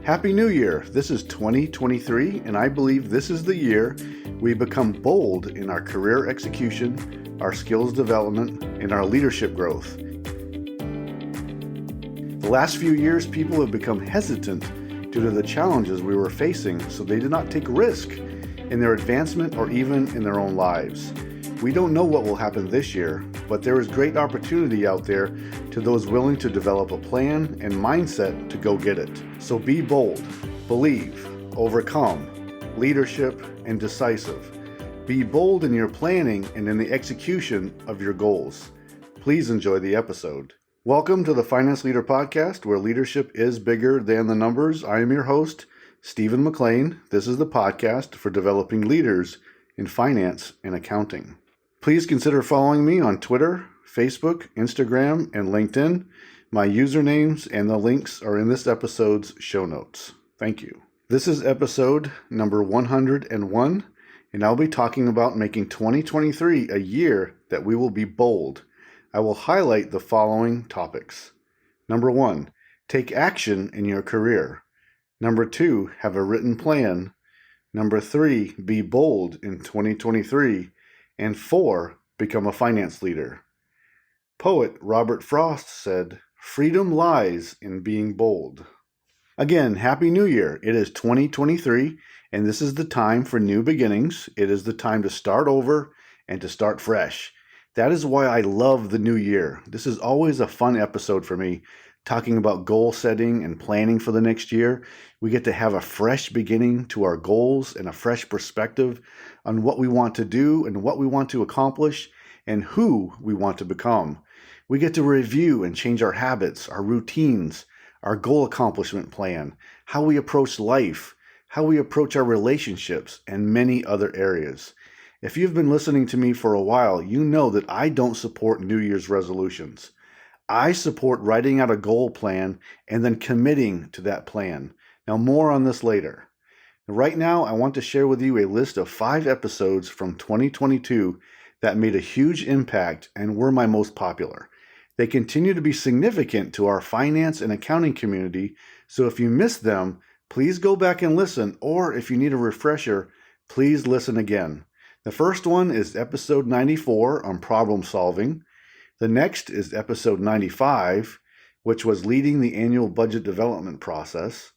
Happy New Year! This is 2023, and I believe this is the year we become bold in our career execution, our skills development, and our leadership growth. The last few years, people have become hesitant due to the challenges we were facing, so they did not take risk in their advancement or even in their own lives. We don't know what will happen this year, but there is great opportunity out there to those willing to develop a plan and mindset to go get it. So be bold, believe, overcome, leadership, and decisive. Be bold in your planning and in the execution of your goals. Please enjoy the episode. Welcome to the Finance Leader Podcast, where leadership is bigger than the numbers. I am your host, Stephen McLean. This is the podcast for developing leaders in finance and accounting. Please consider following me on Twitter, Facebook, Instagram, and LinkedIn. My usernames and the links are in this episode's show notes. Thank you. This is episode number 101, and I'll be talking about making 2023 a year that we will be bold. I will highlight the following topics. Number 1, take action in your career. Number 2, have a written plan. Number 3, be bold in 2023. And 4, become a finance leader. Poet Robert Frost said, "Freedom lies in being bold." Again, Happy New Year. It is 2023, and this is the time for new beginnings. It is the time to start over and to start fresh. That is why I love the new year. This is always a fun episode for me, talking about goal setting and planning for the next year. We get to have a fresh beginning to our goals and a fresh perspective on what we want to do and what we want to accomplish and who we want to become. We get to review and change our habits, our routines, our goal accomplishment plan, how we approach life, how we approach our relationships, and many other areas. If you've been listening to me for a while, you know that I don't support New Year's resolutions. I support writing out a goal plan and then committing to that plan. Now, more on this later. Right now, I want to share with you a list of 5 episodes from 2022 that made a huge impact and were my most popular. They continue to be significant to our finance and accounting community, so if you missed them, please go back and listen, or if you need a refresher, please listen again. The first one is episode 94 on problem solving. The next is episode 95, which was leading the annual budget development process.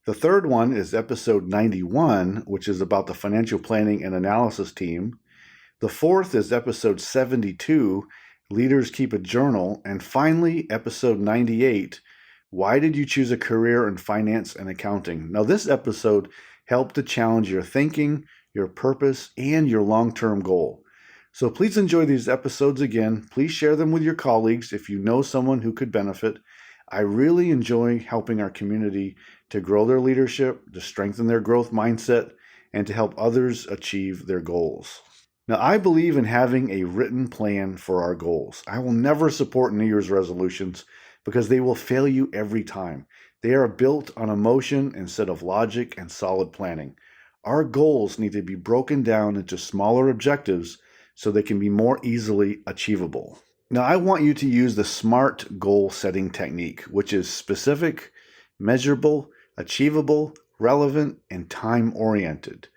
The third one is episode 91, which is about the financial planning and analysis team. The fourth is episode 72, Leaders Keep a Journal. And finally, episode 98, Why Did You Choose a Career in Finance and Accounting? Now, this episode helped to challenge your thinking, your purpose, and your long-term goal. So please enjoy these episodes again. Please share them with your colleagues if you know someone who could benefit. I really enjoy helping our community to grow their leadership, to strengthen their growth mindset, and to help others achieve their goals. Now, I believe in having a written plan for our goals. I will never support New Year's resolutions because they will fail you every time. They are built on emotion instead of logic and solid planning. Our goals need to be broken down into smaller objectives so they can be more easily achievable. Now, I want you to use the SMART goal setting technique, which is specific, measurable, achievable, relevant, and time-oriented.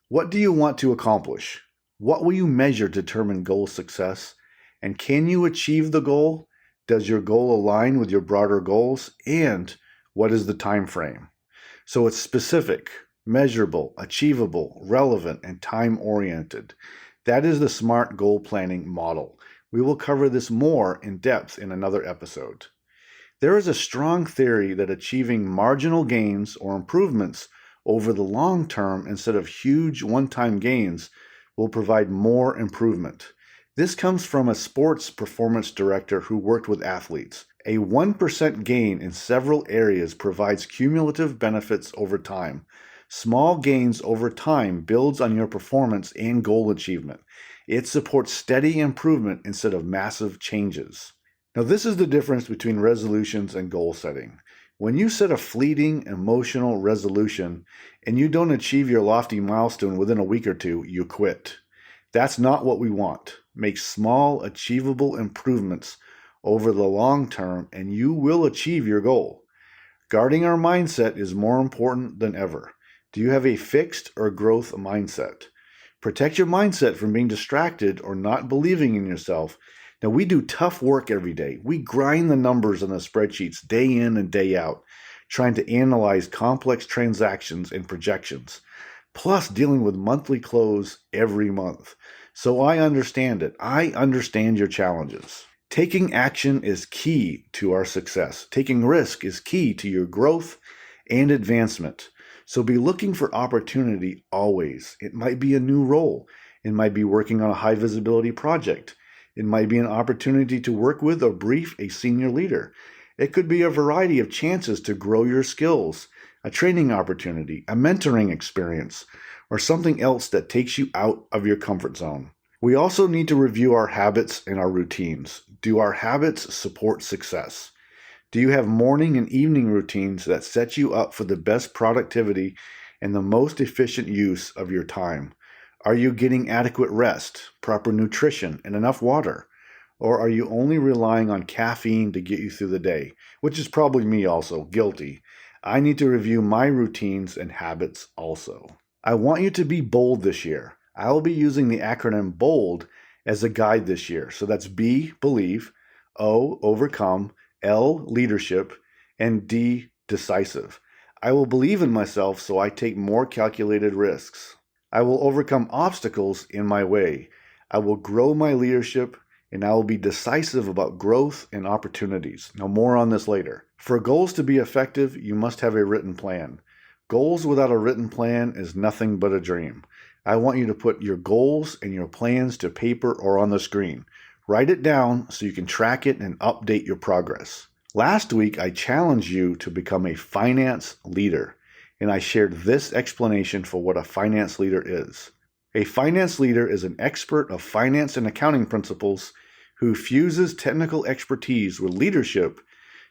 What do you want to accomplish? What will you measure to determine goal success? And can you achieve the goal? Does your goal align with your broader goals? And what is the time frame? So it's specific, measurable, achievable, relevant, and time-oriented. That is the SMART goal planning model. We will cover this more in depth in another episode. There is a strong theory that achieving marginal gains or improvements over the long term instead of huge one-time gains will provide more improvement. This comes from a sports performance director who worked with athletes. A 1% gain in several areas provides cumulative benefits over time. Small gains over time builds on your performance and goal achievement. It supports steady improvement instead of massive changes. Now, this is the difference between resolutions and goal setting. When you set a fleeting, emotional resolution and you don't achieve your lofty milestone within a week or two, you quit. That's not what we want. Make small, achievable improvements over the long term and you will achieve your goal. Guarding our mindset is more important than ever. Do you have a fixed or growth mindset? Protect your mindset from being distracted or not believing in yourself. Now, we do tough work every day. We grind the numbers on the spreadsheets day in and day out, trying to analyze complex transactions and projections, plus dealing with monthly close every month. So I understand it. I understand your challenges. Taking action is key to our success. Taking risk is key to your growth and advancement. So be looking for opportunity always. It might be a new role. It might be working on a high visibility project. It might be an opportunity to work with or brief a senior leader. It could be a variety of chances to grow your skills, a training opportunity, a mentoring experience, or something else that takes you out of your comfort zone. We also need to review our habits and our routines. Do our habits support success? Do you have morning and evening routines that set you up for the best productivity and the most efficient use of your time? Are you getting adequate rest, proper nutrition, and enough water? Or are you only relying on caffeine to get you through the day? Which is probably me also, guilty. I need to review my routines and habits also. I want you to be bold this year. I will be using the acronym BOLD as a guide this year. So that's B, believe, O, overcome, L, leadership, and D, decisive. I will believe in myself so I take more calculated risks. I will overcome obstacles in my way. I will grow my leadership, and I will be decisive about growth and opportunities. Now, more on this later. For goals to be effective, you must have a written plan. Goals without a written plan is nothing but a dream. I want you to put your goals and your plans to paper or on the screen. Write it down so you can track it and update your progress. Last week, I challenged you to become a finance leader, and I shared this explanation for what a finance leader is. A finance leader is an expert of finance and accounting principles who fuses technical expertise with leadership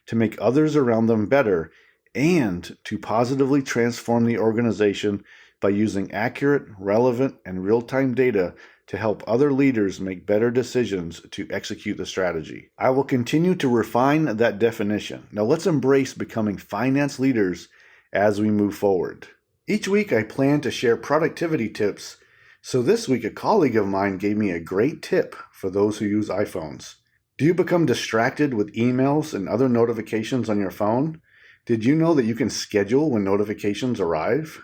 to make others around them better and to positively transform the organization by using accurate, relevant, and real-time data to help other leaders make better decisions to execute the strategy. I will continue to refine that definition. Now let's embrace becoming finance leaders as we move forward. Each week I plan to share productivity tips, so this week a colleague of mine gave me a great tip for those who use iPhones. Do you become distracted with emails and other notifications on your phone? Did you know that you can schedule when notifications arrive?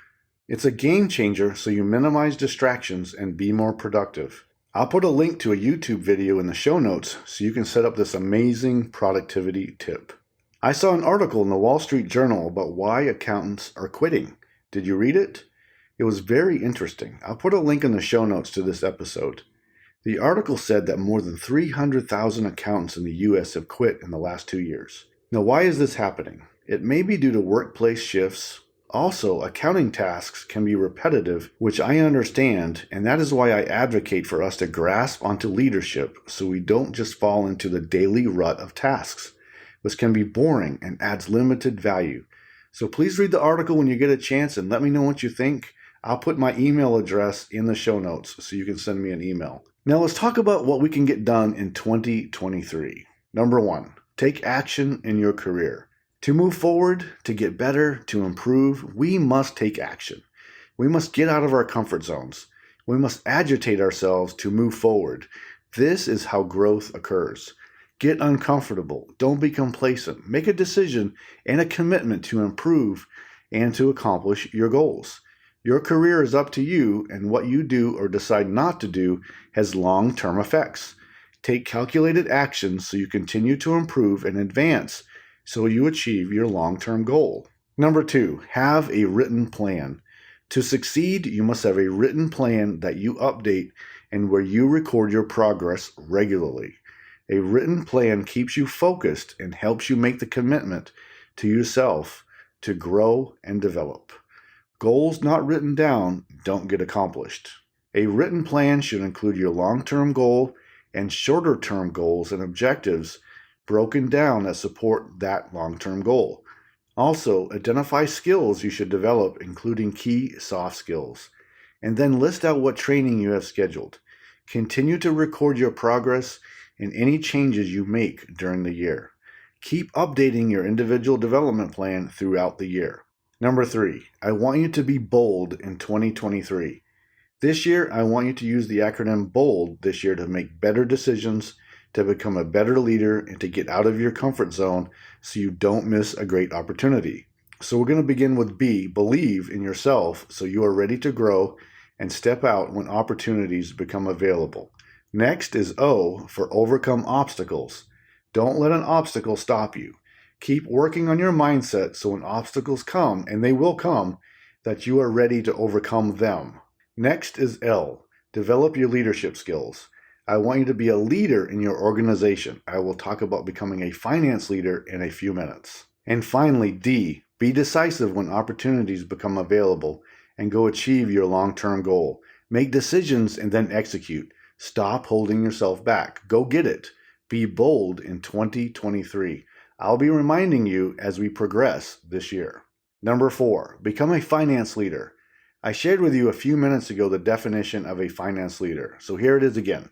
It's a game changer so you minimize distractions and be more productive. I'll put a link to a YouTube video in the show notes so you can set up this amazing productivity tip. I saw an article in the Wall Street Journal about why accountants are quitting. Did you read it? It was very interesting. I'll put a link in the show notes to this episode. The article said that more than 300,000 accountants in the U.S. have quit in the last 2 years. Now, why is this happening? It may be due to workplace shifts. Also, accounting tasks can be repetitive, which I understand, and that is why I advocate for us to grasp onto leadership so we don't just fall into the daily rut of tasks, which can be boring and adds limited value. So please read the article when you get a chance and let me know what you think. I'll put my email address in the show notes so you can send me an email. Now let's talk about what we can get done in 2023. Number 1, take action in your career. To move forward, to get better, to improve, we must take action. We must get out of our comfort zones. We must agitate ourselves to move forward. This is how growth occurs. Get uncomfortable. Don't be complacent. Make a decision and a commitment to improve and to accomplish your goals. Your career is up to you, and what you do or decide not to do has long-term effects. Take calculated actions so you continue to improve and advance so you achieve your long-term goal. Number 2, have a written plan. To succeed, you must have a written plan that you update and where you record your progress regularly. A written plan keeps you focused and helps you make the commitment to yourself to grow and develop. Goals not written down don't get accomplished. A written plan should include your long-term goal and shorter-term goals and objectives broken down that support that long-term goal. Also, identify skills you should develop, including key soft skills, and then list out what training you have scheduled. Continue to record your progress and any changes you make during the year. Keep updating your individual development plan throughout the year. Number 3, I want you to be bold in 2023. This year, I want you to use the acronym BOLD this year to make better decisions, to become a better leader, and to get out of your comfort zone so you don't miss a great opportunity. So we're going to begin with B, believe in yourself so you are ready to grow and step out when opportunities become available. Next is O for overcome obstacles. Don't let an obstacle stop you. Keep working on your mindset so when obstacles come, and they will come, that you are ready to overcome them. Next is L, develop your leadership skills. I want you to be a leader in your organization. I will talk about becoming a finance leader in a few minutes. And finally, D, be decisive when opportunities become available and go achieve your long-term goal. Make decisions and then execute. Stop holding yourself back. Go get it. Be bold in 2023. I'll be reminding you as we progress this year. Number 4, become a finance leader. I shared with you a few minutes ago the definition of a finance leader. So here it is again.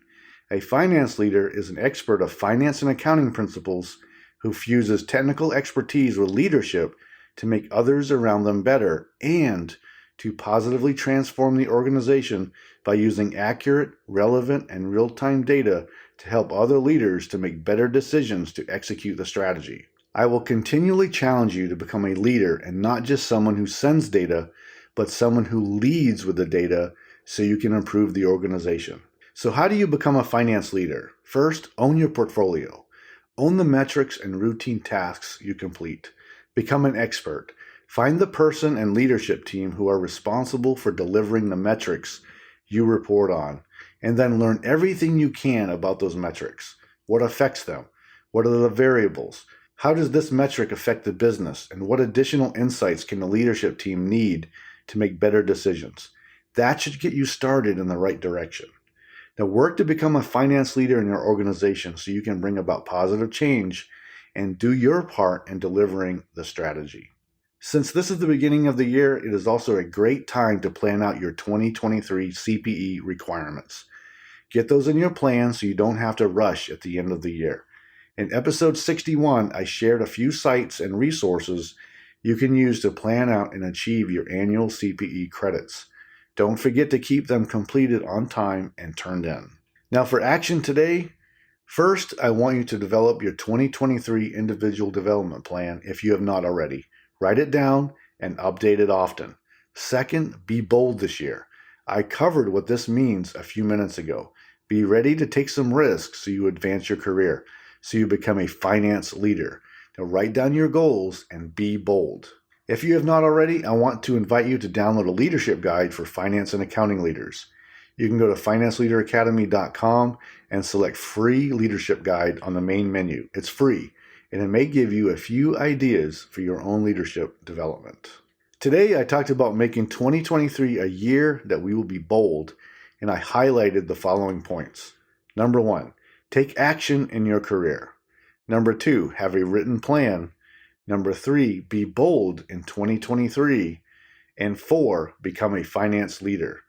A finance leader is an expert of finance and accounting principles who fuses technical expertise with leadership to make others around them better and to positively transform the organization by using accurate, relevant, and real-time data to help other leaders to make better decisions to execute the strategy. I will continually challenge you to become a leader and not just someone who sends data, but someone who leads with the data so you can improve the organization. So how do you become a finance leader? First, own your portfolio. Own the metrics and routine tasks you complete. Become an expert. Find the person and leadership team who are responsible for delivering the metrics you report on, and then learn everything you can about those metrics. What affects them? What are the variables? How does this metric affect the business? And what additional insights can the leadership team need to make better decisions? That should get you started in the right direction. Now work to become a finance leader in your organization so you can bring about positive change and do your part in delivering the strategy. Since this is the beginning of the year, it is also a great time to plan out your 2023 CPE requirements. Get those in your plan so you don't have to rush at the end of the year. In episode 61, I shared a few sites and resources you can use to plan out and achieve your annual CPE credits. Don't forget to keep them completed on time and turned in. Now for action today, first, I want you to develop your 2023 individual development plan if you have not already. Write it down and update it often. Second, be bold this year. I covered what this means a few minutes ago. Be ready to take some risks so you advance your career, so you become a finance leader. Now write down your goals and be bold. If you have not already, I want to invite you to download a leadership guide for finance and accounting leaders. You can go to financeleaderacademy.com and select free leadership guide on the main menu. It's free, and it may give you a few ideas for your own leadership development. Today, I talked about making 2023 a year that we will be bold, and I highlighted the following points. Number 1, take action in your career. Number 2, have a written plan. Number 3, be bold in 2023. And 4, become a finance leader.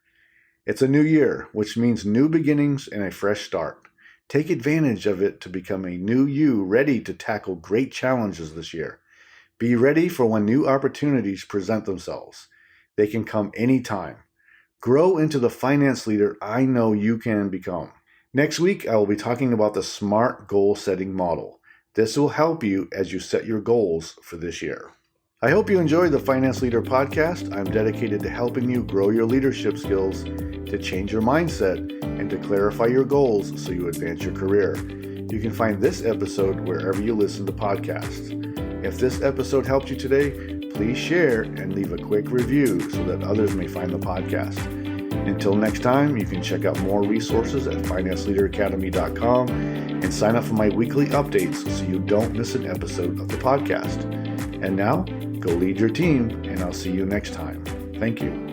It's a new year, which means new beginnings and a fresh start. Take advantage of it to become a new you ready to tackle great challenges this year. Be ready for when new opportunities present themselves. They can come anytime. Grow into the finance leader I know you can become. Next week, I will be talking about the SMART goal setting model. This will help you as you set your goals for this year. I hope you enjoyed the Finance Leader Podcast. I'm dedicated to helping you grow your leadership skills, to change your mindset, and to clarify your goals so you advance your career. You can find this episode wherever you listen to podcasts. If this episode helped you today, please share and leave a quick review so that others may find the podcast. Until next time, you can check out more resources at financeleaderacademy.com and sign up for my weekly updates so you don't miss an episode of the podcast. And now, go lead your team, and I'll see you next time. Thank you.